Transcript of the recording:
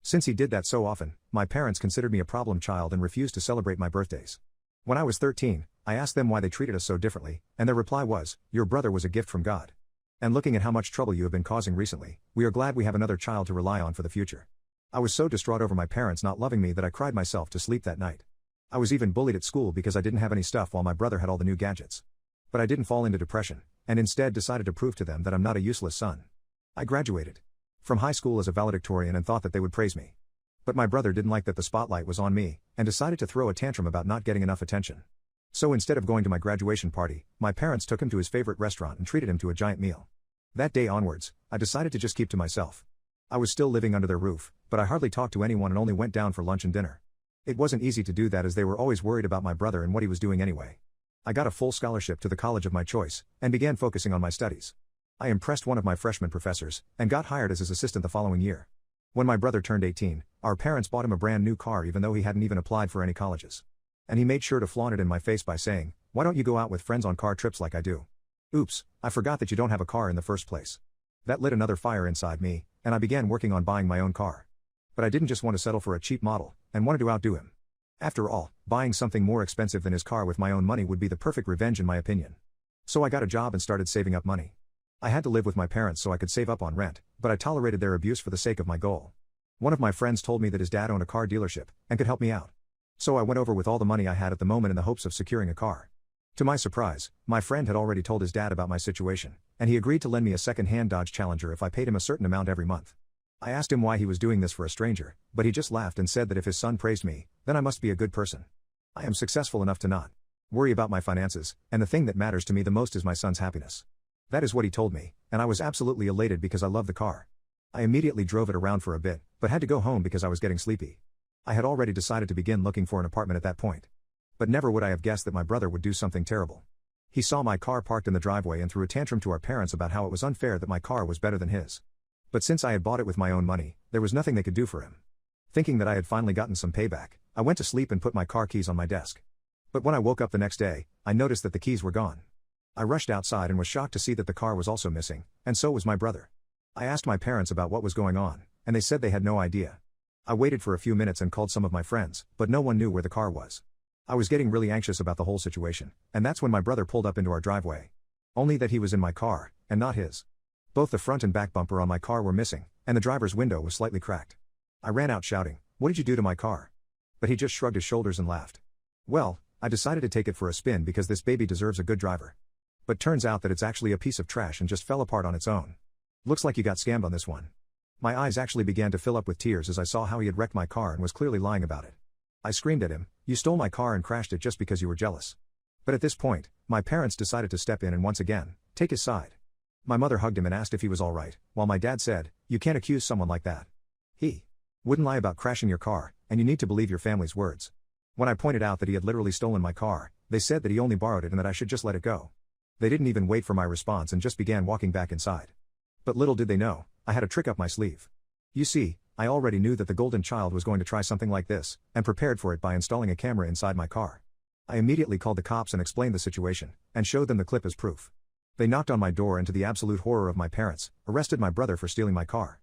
Since he did that so often, my parents considered me a problem child and refused to celebrate my birthdays. When I was 13, I asked them why they treated us so differently, and their reply was, "Your brother was a gift from God. And looking at how much trouble you have been causing recently, we are glad we have another child to rely on for the future." I was so distraught over my parents not loving me that I cried myself to sleep that night. I was even bullied at school because I didn't have any stuff while my brother had all the new gadgets. But I didn't fall into depression, and instead decided to prove to them that I'm not a useless son. I graduated from high school as a valedictorian and thought that they would praise me. But my brother didn't like that the spotlight was on me, and decided to throw a tantrum about not getting enough attention. So instead of going to my graduation party, my parents took him to his favorite restaurant and treated him to a giant meal. That day onwards, I decided to just keep to myself. I was still living under their roof, but I hardly talked to anyone and only went down for lunch and dinner. It wasn't easy to do that as they were always worried about my brother and what he was doing anyway. I got a full scholarship to the college of my choice, and began focusing on my studies. I impressed one of my freshman professors, and got hired as his assistant the following year. When my brother turned 18, our parents bought him a brand new car even though he hadn't even applied for any colleges. And he made sure to flaunt it in my face by saying, "Why don't you go out with friends on car trips like I do?" Oops, I forgot that you don't have a car in the first place. That lit another fire inside me, and I began working on buying my own car. But I didn't just want to settle for a cheap model, and wanted to outdo him. After all, buying something more expensive than his car with my own money would be the perfect revenge in my opinion. So I got a job and started saving up money. I had to live with my parents so I could save up on rent, but I tolerated their abuse for the sake of my goal. One of my friends told me that his dad owned a car dealership, and could help me out. So I went over with all the money I had at the moment in the hopes of securing a car. To my surprise, my friend had already told his dad about my situation, and he agreed to lend me a second-hand Dodge Challenger if I paid him a certain amount every month. I asked him why he was doing this for a stranger, but he just laughed and said that if his son praised me, then I must be a good person. I am successful enough to not worry about my finances, and the thing that matters to me the most is my son's happiness. That is what he told me, and I was absolutely elated because I love the car. I immediately drove it around for a bit, but had to go home because I was getting sleepy. I had already decided to begin looking for an apartment at that point. But never would I have guessed that my brother would do something terrible. He saw my car parked in the driveway and threw a tantrum to our parents about how it was unfair that my car was better than his. But since I had bought it with my own money, there was nothing they could do for him. Thinking that I had finally gotten some payback, I went to sleep and put my car keys on my desk. But when I woke up the next day, I noticed that the keys were gone. I rushed outside and was shocked to see that the car was also missing, and so was my brother. I asked my parents about what was going on, and they said they had no idea. I waited for a few minutes and called some of my friends, but no one knew where the car was. I was getting really anxious about the whole situation, and that's when my brother pulled up into our driveway. Only that he was in my car, and not his. Both the front and back bumper on my car were missing, and the driver's window was slightly cracked. I ran out shouting, "What did you do to my car?" But he just shrugged his shoulders and laughed. Well, I decided to take it for a spin because this baby deserves a good driver. But turns out that it's actually a piece of trash and just fell apart on its own. Looks like you got scammed on this one. My eyes actually began to fill up with tears as I saw how he had wrecked my car and was clearly lying about it. I screamed at him, "You stole my car and crashed it just because you were jealous." But at this point, my parents decided to step in and once again, take his side. My mother hugged him and asked if he was alright, while my dad said, "You can't accuse someone like that. He wouldn't lie about crashing your car, and you need to believe your family's words." When I pointed out that he had literally stolen my car, they said that he only borrowed it and that I should just let it go. They didn't even wait for my response and just began walking back inside. But little did they know, I had a trick up my sleeve. You see, I already knew that the golden child was going to try something like this, and prepared for it by installing a camera inside my car. I immediately called the cops and explained the situation, and showed them the clip as proof. They knocked on my door and to the absolute horror of my parents, arrested my brother for stealing my car.